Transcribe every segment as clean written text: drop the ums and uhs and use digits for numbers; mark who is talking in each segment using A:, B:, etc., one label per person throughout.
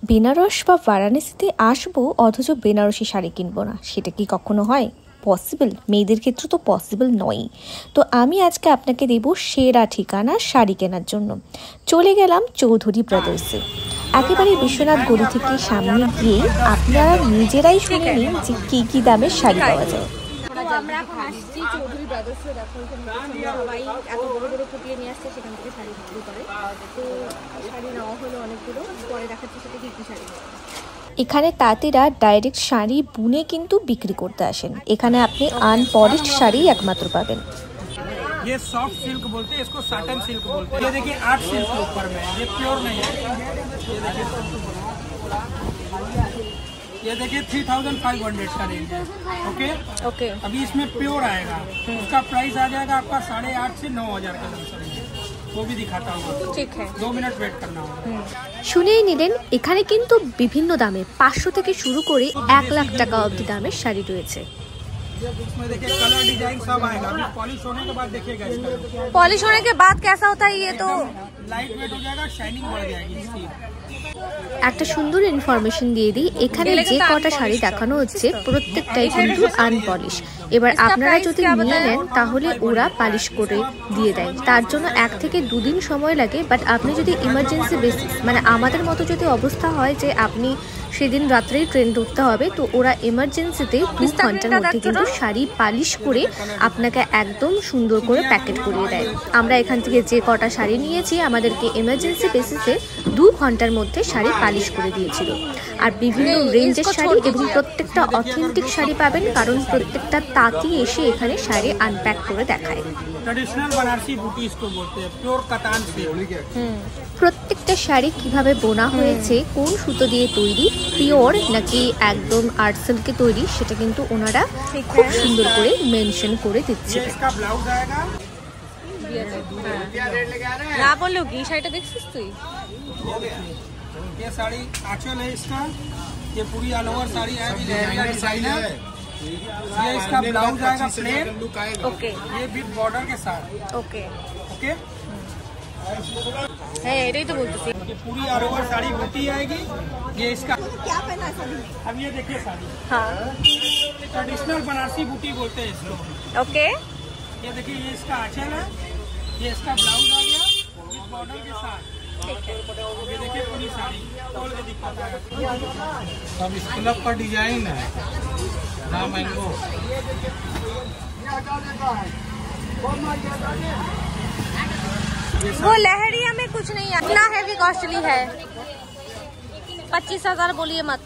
A: বেনারস বা বারাণসীতে আসবো অথচ বেনারসি শাড়ি কিনবো না, সেটা কি কখনো হয়? পসিবল? মেয়েদের ক্ষেত্রে তো পসিবল নয়ই। তো আমি আজকে আপনাকে দেবো সেরা ঠিকানা শাড়ি কেনার জন্য। চলে গেলাম চৌধুরী ব্রাদার্সে। একেবারে বিশ্বনাথ গলি থেকে সামনে গিয়ে আপনারা নিজেরাই শুনে নিন যে কী কী দামের শাড়ি পাওয়া যায়।
B: আমরা এখন আসছি চৌধুরী ব্রাদার্সে। দেখো সবাই এত বড় বড় ফুটিয়ে নিয়ে আসছে, সেখান থেকে শাড়ি বিক্রি করে। তো শাড়ি নেওয়া হলো অনেকগুলো, পরে দেখাচ্ছি সেটা কি কি শাড়ি।
A: এখানে তাঁতিরা ডাইরেক্ট শাড়ি বুনে কিন্তু বিক্রি করতে আসেন। এখানে আপনি আনপলিশড শাড়ি একমাত্র পাবেন।
C: ये सॉफ्ट सिल्क बोलते हैं, इसको साटन सिल्क बोलते हैं। ये देखिए 8 सिल्क के ऊपर में, ये प्योर नहीं है। ये देखिए 3500 का रेंज है। ओके
B: ओके,
C: अभी इसमें प्योर आएगा, उसका प्राइस आ जाएगा आपका 8,500 से 9,000 का रेंज। वो भी दिखाता हूँ,
B: ठीक है,
C: 2 मिनट वेट करना होगा।
A: শুনেই নিলেন, এখানে কিন্তু বিভিন্ন দামে 500 থেকে শুরু করে 1 লাখ টাকা অবধি দামের শাড়ি রয়েছে।
C: इसमें देखिए कलर डिजाइन सब आएगा। अभी पॉलिश होने के बाद देखिएगा, इसका
B: पॉलिश होने के बाद कैसा होता है? ये तो
C: लाइट वेट हो जाएगा, शाइनिंग बढ़ जाएगी इसकी।
A: একটা সুন্দর ইনফরমেশন দিয়ে দিই, এখানে যে কটা শাড়ি দেখানো হচ্ছে প্রত্যেকটাই কিন্তু আনপলিশ। এবার আপনারা যদি নিয়ে নেন তাহলে ওরা পালিশ করে দিয়ে দেয়, তার জন্য 1 থেকে 2 দিন সময় লাগে। বাট আপনি যদি ইমার্জেন্সি বেসিস, মানে আমাদের মতো যদি অবস্থা হয় যে আপনি সেদিন রাত্রেই ট্রেন ঢুকতে হবে, তো ওরা এমার্জেন্সিতে 2 ঘন্টার মধ্যে কিন্তু শাড়ি পালিশ করে আপনাকে একদম সুন্দর করে প্যাকেট করিয়ে দেয়। আমরা এখান থেকে যে কটা শাড়ি নিয়েছি আমাদেরকে এমার্জেন্সি বেসিসে 2 ঘন্টার মধ্যে শাড়ি পালিশ করে দিয়েছিল। আর বিভিন্ন রেঞ্জের শাড়ি এবং প্রত্যেকটা অথেন্টিক শাড়ি পাবেন, কারণ প্রত্যেকটা তাঁতি এসে এখানে শাড়ি আনপ্যাক করে দেখায়।
C: ट्रेडिशनल बनारसी बूटी इसको बोलते हैं, प्योर कतान सिल्क।
A: প্রত্যেকটা শাড়ি কিভাবে বোনা হয়েছে, কোন সুতো দিয়ে তৈরি, পিওর নাকি একদম আর্ট সিল্কে তৈরি, সেটা কিন্তু ওনারা খুব সুন্দর করে মেনশন করে দিচ্ছে।
C: इसका ब्लाउज आएगा,
B: না বললো কি শাড়িটা দেখছিস তুই?
C: ये साड़ी आंचल है इसका, ये पूरी ऑल ओवर साड़ी आएगी, डिजाइनर। ये इसका ब्लाउज आएगा प्लेन,
B: ओके,
C: ये विद बॉर्डर के साथ।
B: ओके
C: ओके,
B: হ্যাঁ এটাই তো বলতেছি।
C: ये पूरी ऑल ओवर साड़ी बूटी आएगी। ये इसका क्या पहना है? अब ये देखिए साड़ी,
B: हाँ
C: ट्रेडिशनल बनारसी बूटी बोलते हैं इसको।
B: ओके,
C: ये देखिए, ये इसका आंचल है, ये इसका ब्लाउज आ गया विद बॉर्डर के साथ। ये देखिए पूरी साड़ी खोल के दिखाता है। सब इस क्लब का डिजाइन है ना, मैंगो।
B: वो लहरिया में कुछ नहीं है, इतना हैवी कॉस्टली है। 25,000 बोलिए मत।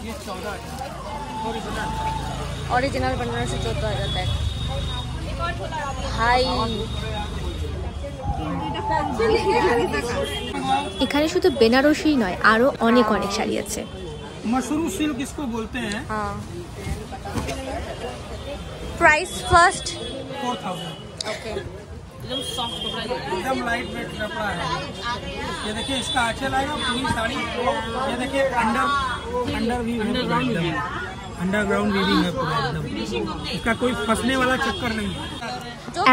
C: ये 14,000
B: ओरिजिनल बनारसी 14,000 तक भाई।
A: এখানে শুধু বেনারসি নয়, আরো অনেক অনেক শাড়ি আছে।
C: मशरू सिल्क इसको बोलते हैं।
B: हाँ, प्राइस फर्स्ट
C: 4,000।
B: ओके,
C: एकदम लाइट वेट कपड़ा है। ये देखिए, इसका आंचल आएगा पूरी साड़ी। ये देखिए अंडरग्राउंड वीविंग है पूरा एकदम, इसका कोई फंसने वाला चक्कर नहीं है।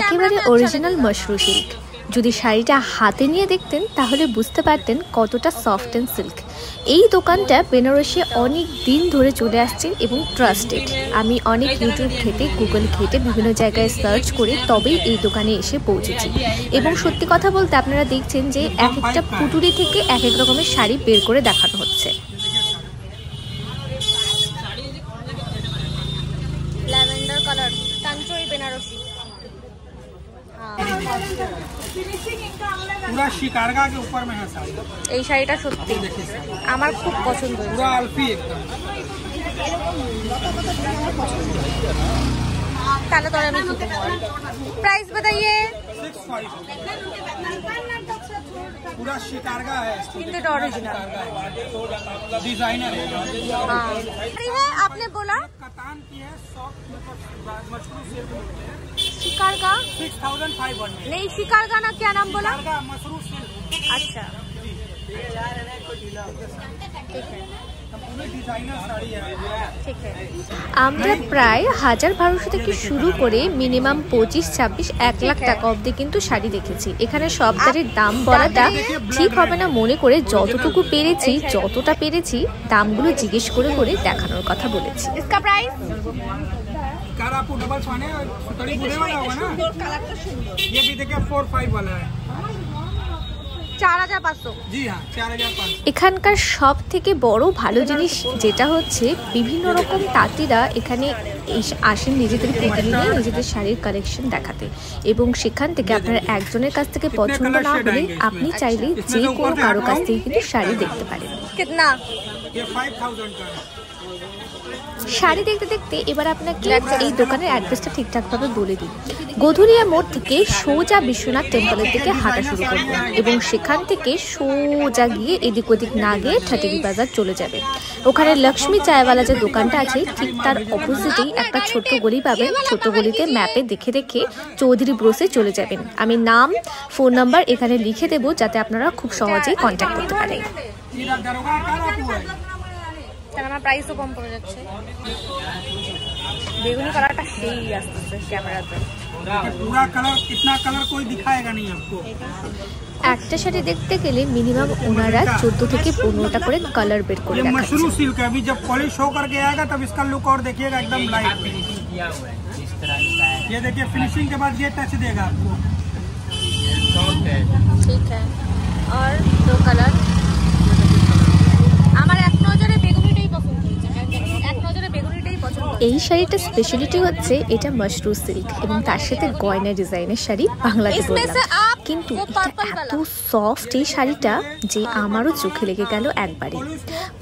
A: একেবারে অরিজিনাল মাশরু সিল্ক। যদি শাড়িটা হাতে নিয়ে দেখতেন তাহলে বুঝতে পারতেন কতটা সফট অ্যান্ড সিল্ক। এই দোকানটা বেনারসে অনেক দিন ধরে চলে আসছে এবং ট্রাস্টেড। আমি অনেক ইউটিউব ঘেটে, গুগল ঘেটে, বিভিন্ন জায়গায় সার্চ করে তবেই এই দোকানে এসে পৌঁছেছি। এবং সত্যি কথা বলতে আপনারা দেখছেন যে এক একটা পুটুরি থেকে এক এক রকমের শাড়ি বের করে দেখানো হচ্ছে।
B: ল্যাভেন্ডার কালার কাঞ্চরি বেনারসি।
C: पूरा शिकारगा के ऊपर में है साड़ी।
B: এই শাড়িটা সত্যি আমার খুব পছন্দ হয়েছে।
C: पूरा अल्फी एकदम।
B: তাহলে তো আমি प्राइस बताइए।
C: 6,500 पूरा शिकारगा है,
B: কিন্তু এটা অরিজিনাল।
C: डिजाइनर है।
B: हाँ, है आपने बोला
C: कतान की है, सॉफ्ट मशरू सिल्क बोलते हैं।
B: शिकार का
C: 6,500
B: नहीं, शिकार का ना क्या नाम बोला?
C: मशरू सिल्क।
B: अच्छा,
C: पूरी डिजाइनर साड़ी है।
B: ठीक है।
A: আমরা প্রায় 1000-1200 থেকে শুরু করে মিনিমাম 25-26-1 লাখ টাকা অবধি কিন্তু শাড়ি দেখেছি। এখানে সব শাড়ির দাম বলাটা ঠিক হবে না মনে করে যতটুকু পেরেছি যতটা পেরেছি দামগুলো জিজ্ঞেস করে করে দেখানোর কথা বলেছি।
B: इसका प्राइस
C: कार आपको डबल छाने सुतड़ी बुरे वाला होगा ना,
B: कलरটা সুন্দর।
C: ये भी देखिए 4-5 वाला है।
B: 4500।
C: जी हाँ 4500।
A: এখানকার সব থেকে বড় ভালো জিনিস যেটা হচ্ছে বিভিন্ন রকম তাঁতিরা এখানে আসেন নিজেদের প্রতিদিন নিয়ে নিজেদের শাড়ির কালেকশন দেখাতে, এবং সেখান থেকে আপনার একজনের কাছ থেকে পছন্দ না হলে আপনি চাইলে যে কোনো কারো কাছ থেকে কিন্তু শাড়ি দেখতে পারেন।
B: कितना?
C: ये 5000 का है।
A: শাড়ি দেখতে দেখতে এবার আপনাকে এই দোকানের অ্যাড্রেসটা ঠিকঠাকভাবে বলে দিই। গধুরিয়া মোড় থেকে সোজা বিশ্বনাথ টেম্পলের দিকে হাঁটা শুরু করবেন এবং সেখান থেকে সোজা গিয়ে এদিক ওদিক না গিয়ে ঠাটেরি বাজার চলে যাবে। ওখানে লক্ষ্মী চায়ওয়ালা যে দোকানটা আছে ঠিক তার অপোজিটেই একটা ছোট্ট গলি পাবেন। ছোট্ট গলিতে ম্যাপে দেখে দেখে চৌধুরী ব্রোসে চলে যাবেন। আমি নাম ফোন নাম্বার এখানে লিখে দেবো যাতে আপনারা খুব সহজেই কন্ট্যাক্ট করতে পারেন।
B: আমার প্রাইসও কম পড়ে যাচ্ছে। বেগুনি কালারটা সেই আসছে ক্যামেরাতে।
C: पूरा कलर कितना कलर कोई दिखाएगा नहीं आपको।
A: একটা শাড়ি দেখতে গেলে मिनिमम ওনারা 14 থেকে 15টা করে কালার বের করে
C: ये
A: দেখাচ্ছেন।
C: मशरू सिल्क है, अभी जब पॉलिश हो करके आएगा तब इसका लुक और देखिएगा एकदम लाइट। ये देखिए फिनिशिंग के बाद ये टच देगा आपको।
B: ठीक है। और दो कलर আমার এক নজরে বেগুনিটাই পছন্দ হয়েছে। এক নজরে বেগুনিটাই পছন্দ।
A: এই শাড়িটা স্পেশালিটি হচ্ছে এটা মাশরু সিল্ক এবং তার সাথে গয়না ডিজাইনের শাড়ি বাংলাতে বললাম, কিন্তু এটা এত সফট এই শাড়িটা যে আমারও চোখে লেগে গেল একবারে।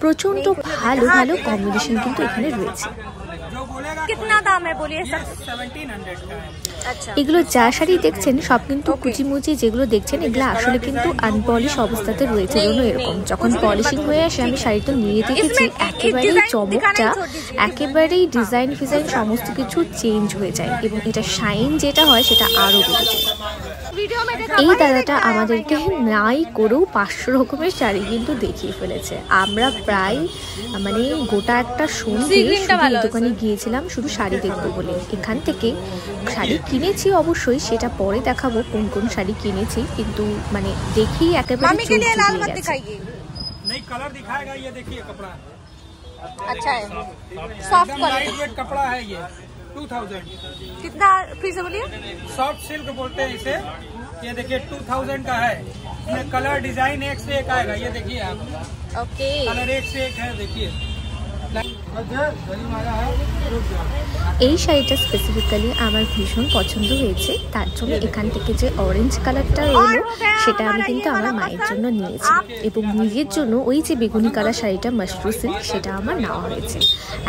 A: প্রচন্ড ভালো ভালো কম্বিনেশন কিন্তু এখানে রয়েছে।
B: कितना दाम है बोलिए सर?
C: 1700 का है।
B: अच्छा।
A: এগুলো যা শাড়ি দেখছেন সব কিন্তু কুচিমুচি যেগুলো দেখছেন এগুলো আসলে কিন্তু আনপলিশ অবস্থাতে রয়েছে জন্য এরকম। যখন পলিশিং হয়ে আসে আমি শাড়িটা নিয়ে দেখেছি একেবারেই চমকটা, একেবারেই ডিজাইন ফিজাইন সমস্ত কিছু চেঞ্জ হয়ে যায় এবং এটা শাইন যেটা হয় সেটা আরও বেড়ে যায়। এই দাদাটা আমাদেরকে নাই করেও 500 রকমের শাড়ি কিন্তু দেখিয়ে ফেলেছে। আমরা প্রায় মানে গোটা একটা সন্ধ্যে দোকানে গিয়েছিলাম শুধু শাড়ি দেখবো বলে। এখান থেকে শাড়ি কিনেছি অবশ্যই, সেটা পরে দেখাবো কোন কোন শাড়ি কিনেছি, কিন্তু মানে দেখি একেবারে চোখ জুড়িয়ে গেছে।
C: नहीं कलर दिखाएगा, ये देखिए कपड़ा
B: अच्छा है। सॉफ्ट कलर
C: लाइट वेट कपड़ा है ये 2000।
B: कितना फिर से बोलिए?
C: सॉफ्ट सिल्क बोलते हैं इसे। ये देखिए 2000 का है। इसमें कलर डिजाइन एक से एक आएगा। ये देखिए आप
B: ओके।
C: कलर एक से एक है। देखिए
A: এই শাড়িটা স্পেসিফিক্যালি আমার ভীষণ পছন্দ হয়েছে, তার জন্য এখান থেকে যে অরেঞ্জ কালারটা এলো সেটা আমি কিন্তু আমার মায়ের জন্য নিয়েছি এবং নিজের জন্য ওই যে বেগুনি কালার শাড়িটা মাশরু সিল্ক সেটা আমার নেওয়া হয়েছে।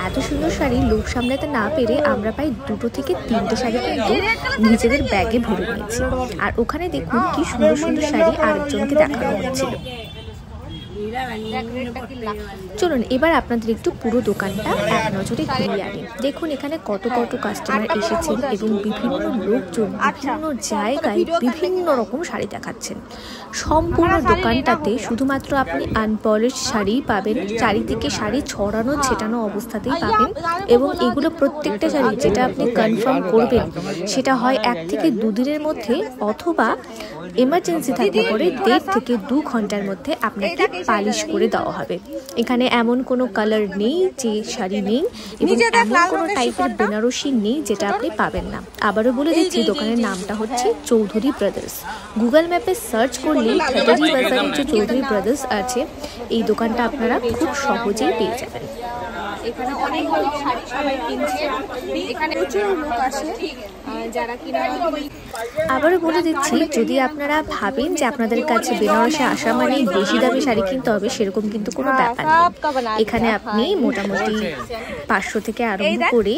A: এত সুন্দর শাড়ি লোক সামলাতে না পেরে আমরা প্রায় 2 থেকে 3টে শাড়ি কিন্তু নিজেদের ব্যাগে ভরে নিয়েছি। আর ওখানে দেখুন কি সুন্দর সুন্দর শাড়ি আরেকজনকে দেখানো হচ্ছিল। চলুন এবার আপনাদের একটু পুরো দোকানটা এক নজরে ঘুরিয়ে আনি। দেখুন এখানে কত কত কাস্টমার এসেছেন এবং বিভিন্ন লোকজন বিভিন্ন জায়গায় বিভিন্ন রকম শাড়ি দেখাচ্ছেন। সম্পূর্ণ দোকানটাতে শুধুমাত্র আপনি আনপলিশ শাড়ি পাবেন, চারিদিকে শাড়ি ছড়ানো ছেটানো অবস্থাতেই পাবেন এবং এগুলো প্রত্যেকটা শাড়ি যেটা আপনি কনফার্ম করবেন সেটা হয় 1 থেকে 2 দিনের মধ্যে অথবা এমার্জেন্সি থাকলে পরে 1.5 থেকে 2 ঘন্টার মধ্যে আপনাকে পালিশ করে দেওয়া হবে। এখানে এমন কোনো কালার নেই যে শাড়ি নেই এবং এমন কোনো টাইপের বেনারসি নেই যেটা আপনি পাবেন না। আবারও বলে দিচ্ছি দোকানের নামটা হচ্ছে চৌধুরী ব্রাদার্স। গুগল ম্যাপে সার্চ করলেই ঠাটেরি বাজারে যে চৌধুরী ব্রাদার্স আছে এই দোকানটা আপনারা খুব সহজেই পেয়ে যাবেন।
B: এখানে অনেক শাড়ি সবাই কিনছে, এখানে প্রচুর লোক আসে যারা কিনা।
A: আবারও বলে দিচ্ছি যদি আপনারা ভাবেন যে আপনাদের কাছে বেনারসে আসা মানে বেশি দামি শাড়ি কিনতে হবে সেরকম কিন্তু কোনো ব্যাপার নেই। এখানে আপনি মোটামুটি 500 থেকে আরম্ভ করে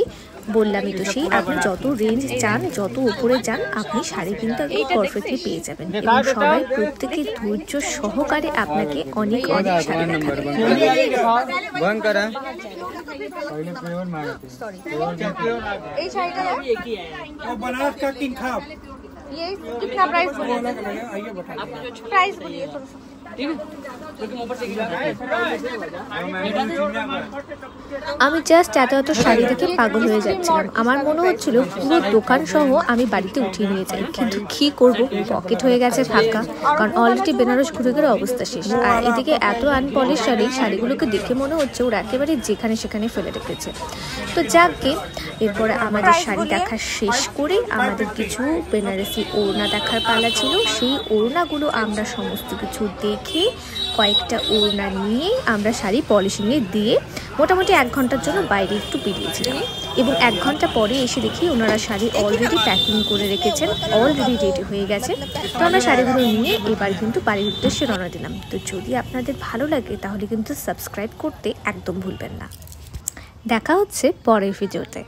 A: বললামই তো সেই আপনি যত রেঞ্জ চান যত উপরে যান আপনি শাড়ি কিন্তু পারফেক্টলি পেয়ে যাবেন এবং সবাই প্রত্যেকে ধৈর্য সহকারে আপনাকে অনেক অনেক শাড়ি দেখাবে।
B: এই শাড়িটা
C: बनारस का किंग खाब
B: ये कितना प्राइस बोलिए? प्राइस बोलिए थोड़ा सा।
A: আমি জাস্ট এত শাড়ি দেখে পাগল হয়ে যাচ্ছিলাম। আমার মনে হচ্ছিল পুরো দোকান সহ আমি বাড়িতে উঠিয়ে নিয়ে যাই, কিন্তু কি করব, পকেট হয়ে গেছে ফাঁকা, কারণ অলরেডি বেনারস ঘুরে ঘুরে অবস্থা শেষ। আর এদিকে এত আনপলিশ শাড়িগুলোকে দেখে মনে হচ্ছে ওরা একেবারে যেখানে সেখানে ফেলে রেখেছে। তো যাকগে, এরপরে আমাদের শাড়ি দেখা শেষ করে আমাদের কিছু বেনারসি ওড়না দেখার পালা ছিল। সেই ওড়নাগুলো আমরা সমস্ত কিছু দেখে কয়েকটা ওড়না নিয়ে আমরা শাড়ি পলিশিংয়ে দিয়ে মোটামুটি 1 ঘন্টার জন্য বাইরে একটু বেরিয়েছিলাম, এবং 1 ঘন্টা পরে এসে দেখি ওনারা শাড়ি অলরেডি প্যাকিং করে রেখেছেন, অলরেডি রেডি হয়ে গেছে। তো আমরা শাড়িগুলো নিয়ে এবার কিন্তু বাড়ির উদ্দেশ্যে রওনা দিলাম। তো যদি আপনাদের ভালো লাগে তাহলে কিন্তু সাবস্ক্রাইব করতে একদম ভুলবেন না। দেখা হচ্ছে পরের ভিডিওতে।